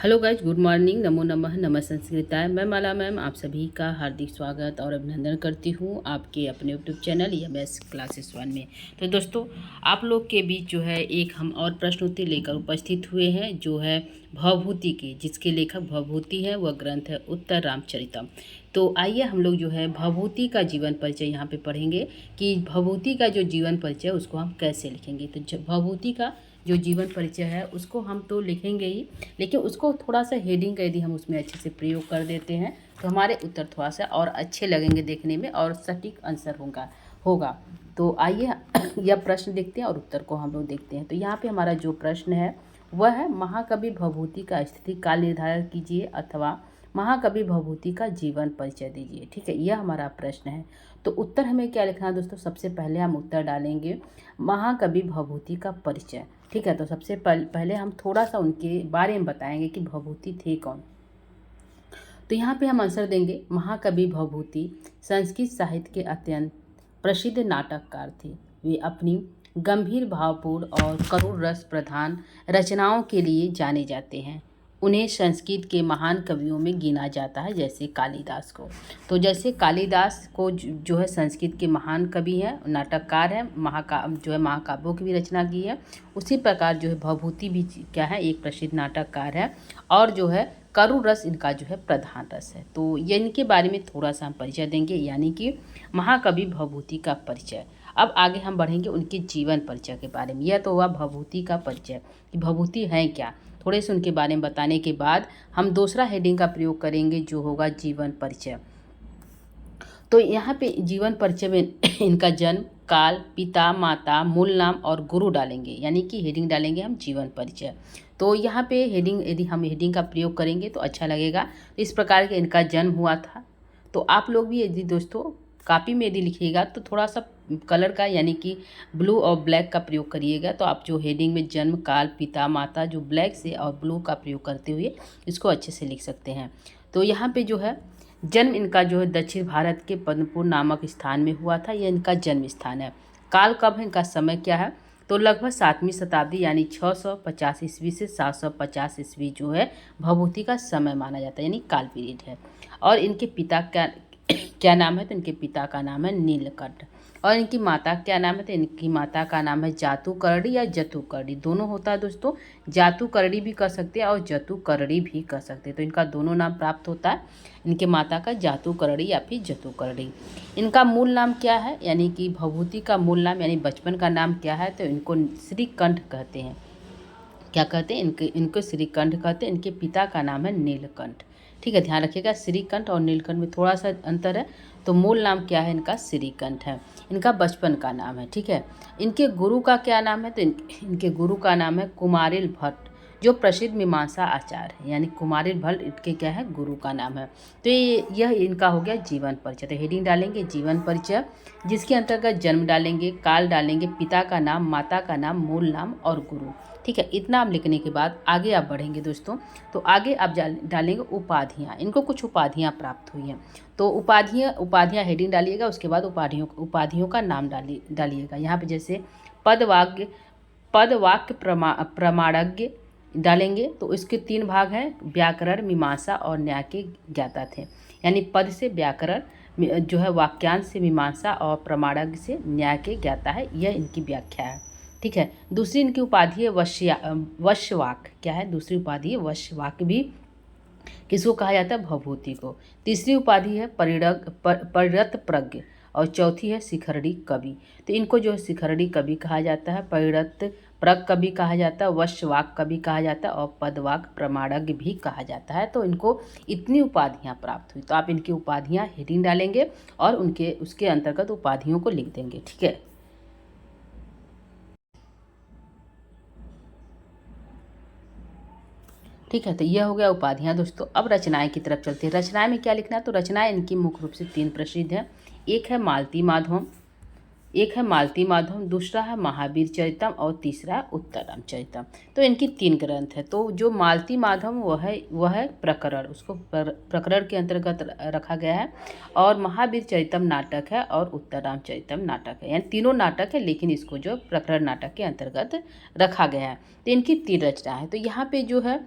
Hello guys, good morning. नमो नमः, नमः संस्कृताय। मैं माला मैम आप सभी का हार्दिक स्वागत और अभिनंदन करती हूँ आपके अपने यूट्यूब चैनल EMS क्लासेस 1 में। तो दोस्तों, आप लोग के बीच जो है एक हम और प्रश्न उत्तर लेकर उपस्थित हुए हैं, जो है भवभूति के, जिसके लेखक भवभूति है। वह ग्रंथ है उत्तर रामचरितम। तो आइए हम लोग जो है भवभूति का जीवन परिचय यहाँ पे पढ़ेंगे कि भवभूति का जो जीवन परिचय उसको हम कैसे लिखेंगे। तो भवभूति का जो जीवन परिचय है उसको हम तो लिखेंगे ही, लेकिन उसको थोड़ा सा हेडिंग का यदि हम उसमें अच्छे से प्रयोग कर देते हैं तो हमारे उत्तर थोड़ा सा और अच्छे लगेंगे देखने में और सटीक आंसर होगा। तो आइए यह प्रश्न देखते हैं और उत्तर को हम लोग देखते हैं। तो यहाँ पे हमारा जो प्रश्न है वह है, महाकवि भवभूति का स्थिति काल निर्धारण कीजिए अथवा महाकवि भवभूति का जीवन परिचय दीजिए। ठीक है, यह हमारा प्रश्न है। तो उत्तर हमें क्या लिखना है दोस्तों? सबसे पहले हम उत्तर डालेंगे महाकवि भवभूति का परिचय। ठीक है, तो सबसे पहले हम थोड़ा सा उनके बारे में बताएंगे कि भवभूति थे कौन। तो यहाँ पे हम आंसर देंगे, महाकवि भवभूति संस्कृत साहित्य के अत्यंत प्रसिद्ध नाटककार थे। वे अपनी गंभीर, भावपूर्ण और करुण रस प्रधान रचनाओं के लिए जाने जाते हैं। उन्हें संस्कृत के महान कवियों में गिना जाता है, जैसे कालिदास को। तो जैसे कालिदास को जो है संस्कृत के महान कवि हैं, नाटककार हैं, जो है महाकाव्यों की भी रचना की है, उसी प्रकार जो है भवभूति भी क्या है, एक प्रसिद्ध नाटककार है और जो है करुण रस इनका जो है प्रधान रस है। तो ये इनके बारे में थोड़ा सा हम परिचय देंगे, यानी कि महाकवि भवभूति का परिचय। अब आगे हम बढ़ेंगे उनके जीवन परिचय के बारे में। यह तो हुआ भवभूति का परिचय कि भवभूति हैं क्या। थोड़े से उनके बारे में बताने के बाद हम दूसरा हेडिंग का प्रयोग करेंगे, जो होगा जीवन परिचय। तो यहाँ पे जीवन परिचय में इनका जन्म, काल, पिता, माता, मूल नाम और गुरु डालेंगे, यानी कि हेडिंग डालेंगे हम जीवन परिचय। तो यहाँ पे हेडिंग, यदि हम हेडिंग का प्रयोग करेंगे तो अच्छा लगेगा। तो इस प्रकार के इनका जन्म हुआ था। तो आप लोग भी यदि दोस्तों कॉपी में यदि लिखिएगा तो थोड़ा सा कलर का, यानी कि ब्लू और ब्लैक का प्रयोग करिएगा। तो आप जो हेडिंग में जन्म, काल, पिता, माता, जो ब्लैक से और ब्लू का प्रयोग करते हुए इसको अच्छे से लिख सकते हैं। तो यहाँ पे जो है जन्म इनका जो है दक्षिण भारत के पद्मपुर नामक स्थान में हुआ था। यह इनका जन्म स्थान है। काल कब है, इनका समय क्या है? तो लगभग 7वीं शताब्दी यानी 650 ईस्वी से 750 ईस्वी जो है भवभूति का समय माना जाता है, यानी काल पीरियड है। और इनके पिता क्या नाम है? तो इनके पिता का नाम है नीलकंठ। और इनकी माता क्या नाम है? तो इनकी माता का नाम है जातुकर्णी या जतुकर्णी, दोनों होता है दोस्तों। जातुकर्णी भी कह सकते हैं और जतुकर्णी भी कह सकते हैं। तो इनका दोनों नाम प्राप्त होता है, इनके माता का जातुकर्णी या फिर जतुकर्णी। इनका मूल नाम क्या है, यानी कि भवभूति का मूल नाम यानी बचपन का नाम क्या है? तो इनको श्रीकंठ कहते हैं। क्या कहते हैं? इनको श्रीकंठ कहते हैं। इनके पिता का नाम है नीलकंठ। ठीक है, ध्यान रखिएगा, श्रीकंठ और नीलकंठ में थोड़ा सा अंतर है। तो मूल नाम क्या है? इनका श्रीकंठ है। इनका बचपन का नाम है। ठीक है, इनके गुरु का क्या नाम है? तो इनके गुरु का नाम है कुमारिल भट्ट, जो प्रसिद्ध मीमांसा आचार्य है, यानी कुमारिल भट्ट इनके क्या है? गुरु का नाम है। तो यह इनका हो गया जीवन परिचय। तो हेडिंग डालेंगे जीवन परिचय, जिसके अंतर्गत जन्म डालेंगे, काल डालेंगे, पिता का नाम, माता का नाम, मूल नाम और गुरु। ठीक है, इतना हम लिखने के बाद आगे आप बढ़ेंगे दोस्तों। तो आगे आप डालेंगे उपाधियाँ। इनको कुछ उपाधियाँ प्राप्त हुई हैं। तो उपाधियाँ हेडिंग डालिएगा, उसके बाद उपाधियों का नाम डालिएगा। यहाँ पे जैसे पद वाक्य प्रमाणज्ञ डालेंगे। तो इसके 3 भाग हैं, व्याकरण, मीमांसा और न्याय के ज्ञाता थे। यानी पद से व्याकरण, जो है वाक्यांश से मीमांसा और प्रमाणज्ञ से न्याय के ज्ञाता है। यह इनकी व्याख्या है। ठीक है, दूसरी इनकी उपाधि है वश्यवाक। क्या है दूसरी उपाधि? है वश्यवाक। भी किसको कहा जाता है? भवभूति को। तीसरी उपाधि है परिणत प्रज्ञ और चौथी है शिखरड़ी कवि। तो इनको जो है शिखरड़ी कवि कहा जाता है, परिणत प्रज्ञ कवि कहा जाता है, वश्यवाक कवि कहा जाता है और पदवाक प्रमाणज्ञ भी कहा जाता है। तो इनको इतनी उपाधियाँ प्राप्त हुई। तो आप इनकी उपाधियाँ हेडिंग डालेंगे और उसके अंतर्गत उपाधियों को लिख देंगे। ठीक है, ठीक है। तो यह हो गया उपाधियाँ दोस्तों। अब रचनाएं की तरफ चलते हैं। रचनाएं में क्या लिखना है? तो रचनाएं इनकी मुख्य रूप से 3 प्रसिद्ध हैं। एक है मालती माधवम, दूसरा है महावीर चरितम और तीसरा है उत्तर रामचरितम। तो इनकी 3 ग्रंथ है। तो जो मालती माधवम वह है प्रकरण, उसको प्रकरण के अंतर्गत रखा गया है। और महावीर चरितम नाटक है और उत्तर रामचरितम नाटक है, यानी तीनों नाटक है, लेकिन इसको जो प्रकरण नाटक के अंतर्गत रखा गया है। तो इनकी 3 रचना है। तो यहाँ पे जो है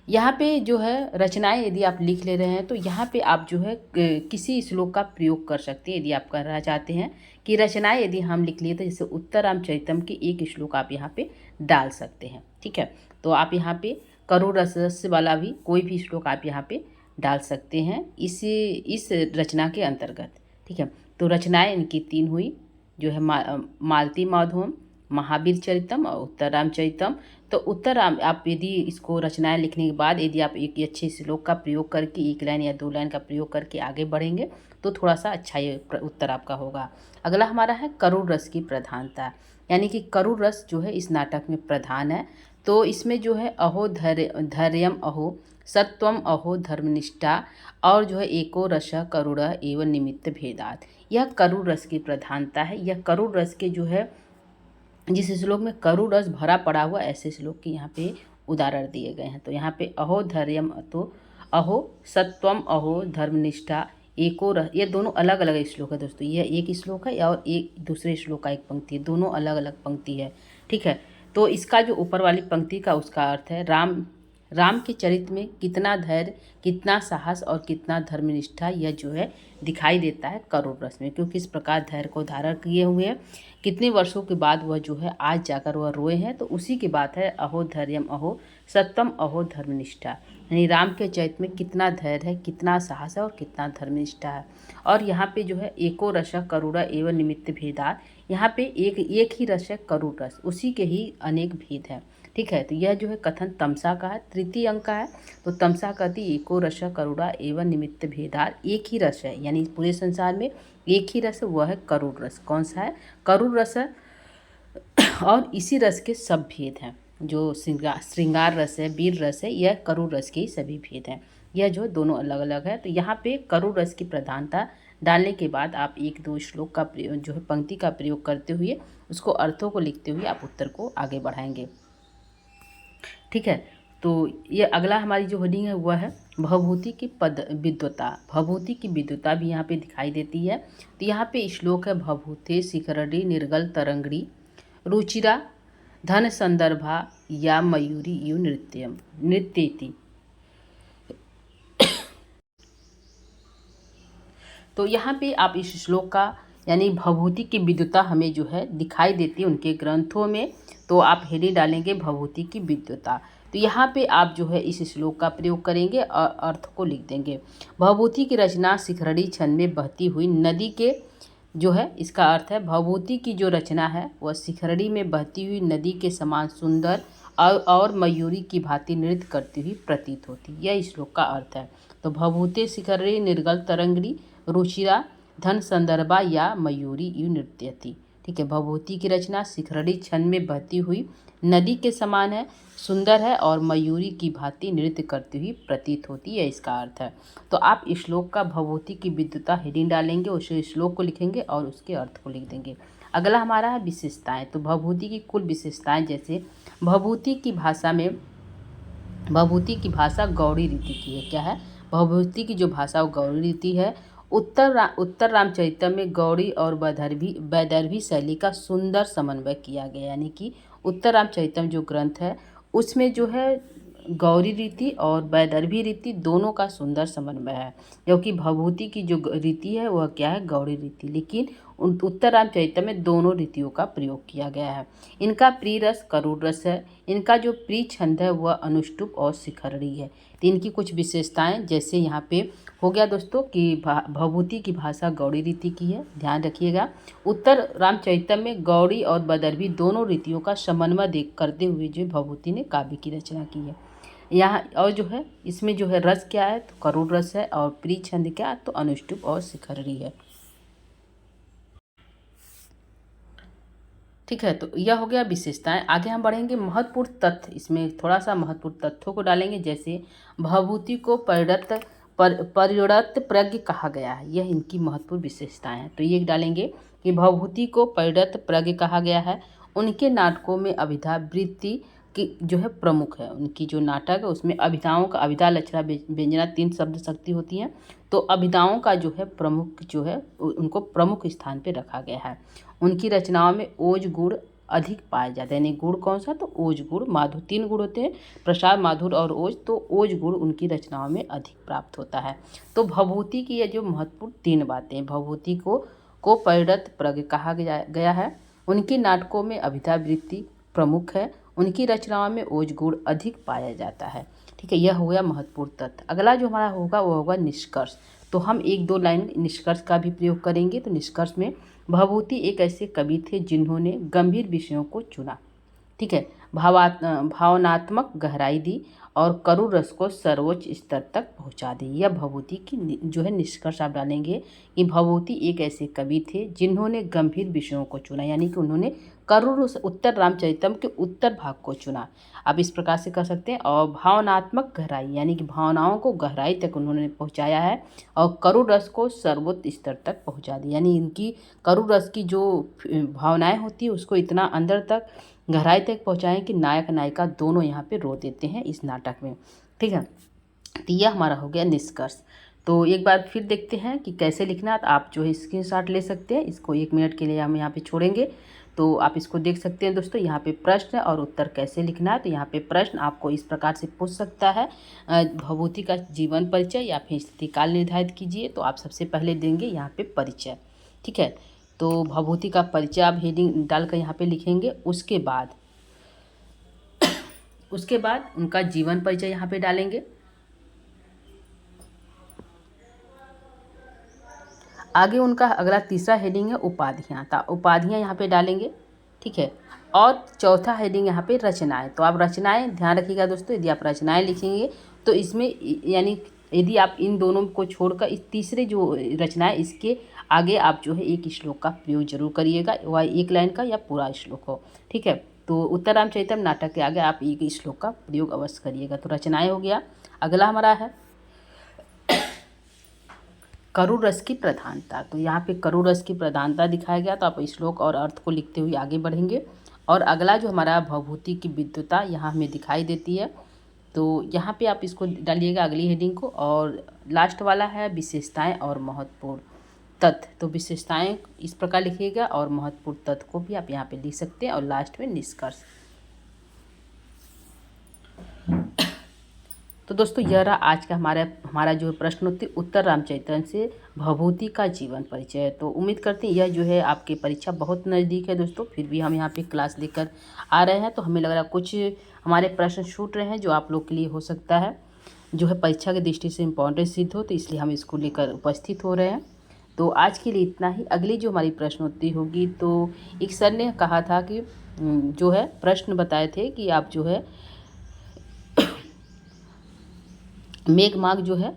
यहाँ पे जो है रचनाएं यदि आप लिख ले रहे हैं तो यहाँ पे आप जो है किसी श्लोक का प्रयोग कर सकते हैं। यदि आप करना चाहते हैं कि रचनाएं यदि हम लिख लिए तो जैसे उत्तर रामचरितम के एक श्लोक आप यहाँ पे डाल सकते हैं। ठीक है, तो आप यहाँ पे करुण रस वाला भी कोई भी श्लोक आप यहाँ पे डाल सकते हैं इस रचना के अंतर्गत। ठीक है, तो रचनाएं इनकी 3 हुई, जो है मालती माधवम, महावीर चरितम और उत्तर रामचरितम। तो उत्तर राम आप यदि इसको रचनाएं लिखने के बाद यदि आप एक अच्छे श्लोक का प्रयोग करके 1 लाइन या 2 लाइन का प्रयोग करके आगे बढ़ेंगे तो थोड़ा सा अच्छा ये उत्तर आपका होगा। अगला हमारा है करुण रस की प्रधानता, यानी कि करुण रस जो है इस नाटक में प्रधान है। तो इसमें जो है अहो धैर्यम अहो सत्वम अहो धर्मनिष्ठा और जो है एको रस करुण एवं निमित्त भेदात, यह करुण रस की प्रधानता है। यह करुण रस के जो है जिस श्लोक में करुण रस भरा पड़ा हुआ ऐसे श्लोक के यहाँ पे उदाहरण दिए गए हैं। तो यहाँ पे अहो धैर्यम तो अहो सत्वम अहो धर्मनिष्ठा एको रस, ये दोनों अलग अलग श्लोक है दोस्तों। यह एक श्लोक है और एक दूसरे श्लोक का एक पंक्ति है, दोनों अलग अलग पंक्ति है। ठीक है, तो इसका जो ऊपर वाली पंक्ति का उसका अर्थ है राम के चरित्र में कितना धैर्य, कितना साहस और कितना धर्मनिष्ठा यह जो है दिखाई देता है करुण रस में, क्योंकि इस प्रकार धैर्य को धारण किए हुए हैं। कितने वर्षों के बाद वह जो है आज जाकर वह रोए हैं, तो उसी की बात है अहो धैर्यम अहो सत्यम अहो धर्मनिष्ठा, यानी राम के चरित्र में कितना धैर्य है, कितना साहस है और कितना धर्मनिष्ठा है। और यहाँ पे जो है एको रस करुणा एवं निमित्त भेदात, यहाँ पे एक ही रस है करुण रस, उसी के ही अनेक भेद हैं। ठीक है, तो यह जो है कथन तमसा का है, तृतीय अंक का है। तो तमसा कहती एको रस करुणा एवं निमित्त भेदात, एक ही रस है, यानी पूरे संसार में एक ही रस है, वह है करुण रस। कौन सा है? करुण रस है। और इसी रस के सब भेद हैं, जो श्रृंगार रस है, वीर रस है, यह करुण रस के ही सभी भेद हैं। यह जो दोनों अलग अलग है। तो यहाँ पे करुण रस की प्रधानता डालने के बाद आप 1-2 श्लोक का जो है पंक्ति का प्रयोग करते हुए उसको अर्थों को लिखते हुए आप उत्तर को आगे बढ़ाएंगे। ठीक है, तो ये अगला हमारी जो हेडिंग है वह है भवभूति की पद विद्वता। भवभूति की विद्वता भी यहाँ पे दिखाई देती है। तो यहाँ पे श्लोक है भवभूते शिखरड़ी निर्गल तरंगड़ी रुचिरा धन संदर्भा या मयूरी यु नृत्येति। तो यहाँ पे आप इस श्लोक का यानी भवभूति की विद्वता हमें जो है दिखाई देती है उनके ग्रंथों में, तो आप हेडिंग डालेंगे भवभूति की विद्वता। तो यहाँ पे आप जो है इस श्लोक का प्रयोग करेंगे और अर्थ को लिख देंगे। भवभूति की रचना शिखरड़ी छंद में बहती हुई नदी के जो है, इसका अर्थ है भवभूति की जो रचना है वह शिखरड़ी में बहती हुई नदी के समान सुंदर और मयूरी की भांति नृत्य करती हुई प्रतीत होती, यह श्लोक का अर्थ है। तो भवभूते शिखरड़ी निर्गल तरंगड़ी रुचिरा धन संदर्भा या मयूरी यु नृत्यति। ठीक है, भवभूति की रचना शिखरड़ी छंद में बहती हुई नदी के समान है, सुंदर है और मयूरी की भांति नृत्य करती हुई प्रतीत होती है, इसका अर्थ है। तो आप इस श्लोक का भवभूति की विद्वता हेडिंग डालेंगे, उस श्लोक को लिखेंगे और उसके अर्थ को लिख देंगे। अगला हमारा है विशेषताएं। तो भवभूति की कुल विशेषताएं, जैसे भवभूति की भाषा गौड़ी रीति की है। क्या है? भवभूति की जो भाषा वो गौड़ी रीति है। उत्तर रामचरितम में गौड़ी और वैदर्भी शैली का सुंदर समन्वय किया गया, यानी कि उत्तर रामचरितम जो ग्रंथ है उसमें जो है गौरी रीति और वैदर्भी रीति दोनों का सुंदर समन्वय है, क्योंकि भवभूति की जो रीति है वह क्या है? गौड़ी रीति, लेकिन उत्तर रामचरितम में दोनों रीतियों का प्रयोग किया गया है। इनका प्रिय रस करुण रस है, इनका जो प्रिय छंद है वह अनुष्टुप और शिखरड़ी है। तो इनकी कुछ विशेषताएं, जैसे यहाँ पे हो गया दोस्तों कि भवभूति की भाषा गौड़ी रीति की है, ध्यान रखिएगा। उत्तर रामचरितम में गौड़ी और वैदर्भी दोनों रीतियों का समन्वय करते हुए जो भवभूति ने काव्य की रचना की है। यहाँ और जो है इसमें जो है रस क्या है? तो करुण रस है, और प्रिय छंद क्या है? तो अनुष्टुप और शिखरड़ी है। ठीक है, तो यह हो गया विशेषताएं। आगे हम बढ़ेंगे महत्वपूर्ण तथ्य, इसमें थोड़ा सा महत्वपूर्ण तथ्यों को डालेंगे, जैसे भवभूति को परिणत प्रज्ञ कहा गया है, यह इनकी महत्वपूर्ण विशेषताएं हैं। तो ये डालेंगे कि भवभूति को परिणत प्रज्ञ कहा गया है। उनके नाटकों में अभिधा वृत्ति की जो है प्रमुख है, उनकी जो नाटक है उसमें अभिधाओं का अभिधा लक्षणा व्यंजना 3 शब्द शक्ति होती हैं, तो अभिधाओं का जो है प्रमुख जो है उनको प्रमुख स्थान पे रखा गया है। उनकी रचनाओं में ओज गुण अधिक पाया जाता है। यानी गुण कौन सा, तो ओज गुण माधुर, 3 गुण होते हैं, प्रसाद, माधुर और ओज, तो ओज गुण उनकी रचनाओं में अधिक प्राप्त होता है। तो भभूति की ये जो महत्वपूर्ण 3 बातें, भभूति को परिणत प्रज्ञ कहा गया है। उनके नाटकों में अभिधावृत्ति प्रमुख है, उनकी रचनाओं में ओज गुण अधिक पाया जाता है। ठीक है, यह हो गया महत्वपूर्ण तथ्य। अगला जो हमारा होगा वो होगा निष्कर्ष। तो हम 1-2 लाइन निष्कर्ष का भी प्रयोग करेंगे। तो निष्कर्ष में भभूति एक ऐसे कवि थे जिन्होंने गंभीर विषयों को चुना, ठीक है, भावनात्मक गहराई दी और करुण रस को सर्वोच्च स्तर तक पहुंचा दी। यह भभूति की जो है निष्कर्ष आप डालेंगे कि भभूति एक ऐसे कवि थे जिन्होंने गंभीर विषयों को चुना, यानी कि उन्होंने करुण उत्तर रामचरितम के उत्तर भाग को चुना। आप इस प्रकार से कर सकते हैं। और भावनात्मक गहराई, यानी कि भावनाओं को गहराई तक उन्होंने पहुंचाया है और करुण रस को सर्वोच्च स्तर तक पहुंचा दी, यानी इनकी करुण रस की जो भावनाएं होती है उसको इतना अंदर तक गहराई तक पहुंचाएं कि नायक नायिका दोनों यहाँ पे रो देते हैं इस नाटक में। ठीक है, तो यह हमारा हो गया निष्कर्ष। तो एक बार फिर देखते हैं कि कैसे लिखना है। तो आप जो है स्क्रीनशॉट ले सकते हैं, इसको 1 मिनट के लिए हम यहाँ पे छोड़ेंगे, तो आप इसको देख सकते हैं दोस्तों। यहाँ पे प्रश्न और उत्तर कैसे लिखना है। तो यहाँ पे प्रश्न आपको इस प्रकार से पूछ सकता है, भभूति का जीवन परिचय या फिर स्थिति काल निर्धारित कीजिए। तो आप सबसे पहले देंगे यहाँ पे परिचय, ठीक है। तो भभूति का परिचय आप हेडिंग डालकर यहाँ पे लिखेंगे। उसके बाद उनका जीवन परिचय यहाँ पे डालेंगे। आगे उनका अगला तीसरा हेडिंग है उपाधियाँ, तो उपाधियाँ यहाँ पे डालेंगे, ठीक है। और चौथा हेडिंग यहाँ पे रचनाएं। तो आप रचनाएं ध्यान रखिएगा दोस्तों, यदि आप रचनाएं लिखेंगे तो इसमें यानी यदि आप इन दोनों को छोड़कर इस तीसरे जो रचनाएं इसके आगे आप जो है एक श्लोक का प्रयोग जरूर करिएगा, वह 1 लाइन का या पूरा श्लोक हो, ठीक है। तो उत्तर रामचरितम नाटक के आगे आप एक श्लोक का प्रयोग अवश्य करिएगा। तो रचनाएं हो गया। अगला हमारा है करुण रस की प्रधानता। तो यहाँ पे करुण रस की प्रधानता दिखाया गया। तो आप श्लोक और अर्थ को लिखते हुए आगे बढ़ेंगे। और अगला जो हमारा भभूति की विद्वता यहाँ हमें दिखाई देती है, तो यहाँ पे आप इसको डालिएगा अगली हेडिंग को। और लास्ट वाला है विशेषताएं और महत्वपूर्ण तथ्य। तो विशेषताएं इस प्रकार लिखिएगा और महत्वपूर्ण तथ्य को भी आप यहाँ पे लिख सकते हैं। और लास्ट में निष्कर्ष। तो दोस्तों यह रहा आज का हमारा जो प्रश्नोत्तरी उत्तर रामचरितम से भभूति का जीवन परिचय। तो उम्मीद करते हैं यह जो है आपकी परीक्षा बहुत नज़दीक है दोस्तों, फिर भी हम यहाँ पे क्लास लेकर आ रहे हैं। तो हमें लग रहा है कुछ हमारे प्रश्न छूट रहे हैं जो आप लोग के लिए हो सकता है जो है परीक्षा की दृष्टि से इम्पोर्टेंट सिद्ध हो, तो इसलिए हम इसको लेकर उपस्थित हो रहे हैं। तो आज के लिए इतना ही। अगली जो हमारी प्रश्नोत्तरी होगी, तो एक सर ने कहा था कि जो है प्रश्न बताए थे कि आप जो है मेघमार्ग जो है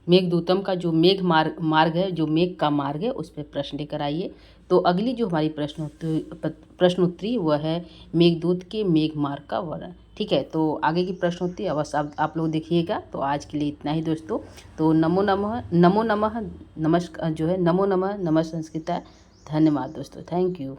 मेघदूतम का जो मार्ग है, जो मेघ का मार्ग है, उस पर प्रश्न लेकर आइए। तो अगली जो हमारी प्रश्नोत्तरी वह है मेघदूत के मेघ मार्ग का वर्णन, ठीक है। तो आगे की प्रश्नोत्तरी अवश्य आप लोग देखिएगा। तो आज के लिए इतना ही दोस्तों। तो नमो नमः नमस्कार जो है नमो नमः नमः संस्कृता। धन्यवाद दोस्तों, थैंक यू।